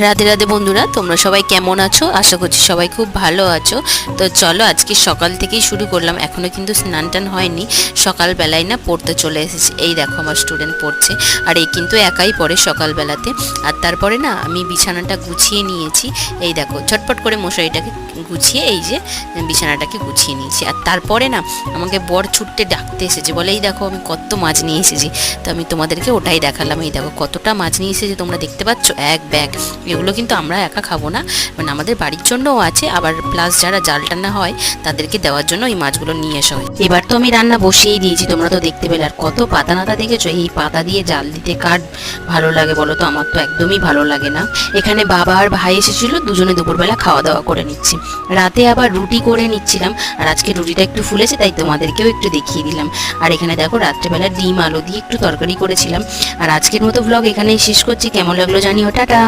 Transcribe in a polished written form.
রাধে রাধে বন্ধুরা, তোমরা সবাই কেমন আছো? আশা করছি সবাই খুব ভালো আছো। তো চলো আজকে সকাল থেকেই শুরু করলাম, এখনও কিন্তু স্নান টান হয়নি। সকালবেলায় না পড়তে চলে এসেছি, এই দেখো আমার স্টুডেন্ট পড়ছে, আর এই কিন্তু একাই পড়ে সকালবেলাতে। আর তারপরে না আমি বিছানাটা গুছিয়ে নিয়েছি, এই দেখো ঝটপট করে মশারিটাকে গুছিয়ে এই যে বিছানাটাকে গুছিয়ে নিয়েছি। আর তারপরে না আমাকে বর ছুটতে ডাকতে এসেছে, বলে এই দেখো আমি কত মাছ নিয়ে এসেছি। তো আমি তোমাদেরকে ওটাই দেখালাম, এই দেখো কতটা মাছ নিয়ে এসেছি তোমরা দেখতে পাচ্ছ, এক ব্যাগ। এগুলো কিন্তু আমরা একা খাবো না, মানে আমাদের বাড়ির জন্যও আছে, আবার প্লাস যারা জাল টান্না হয় তাদেরকে দেওয়ার জন্য এই মাছগুলো নিয়ে আসা হয়। এবার তো আমি রান্না বসিয়েই দিয়েছি, তোমরা তো দেখতে পেলে। আর কত পাতা নাতা দেখেছো, এই পাতা দিয়ে জাল দিতে কার ভালো লাগে বলো তো? আমার তো একদমই ভালো লাগে না। এখানে বাবা আর ভাই এসেছিল, দুজনে দুপুরবেলা খাওয়া দাওয়া করে নিচ্ছি। রাতে আবার রুটি করে নিচ্ছিলাম, আর আজকে রুটিটা একটু ফুলেছে তাই তোমাদেরকেও একটু দেখিয়ে দিলাম। আর এখানে দেখো রাত্রেবেলা ডিম আলু দিয়ে একটু তরকারি করেছিলাম। আর আজকের মতো ব্লগ এখানেই শেষ করছি, কেমন লাগলো জানিও, টাটা।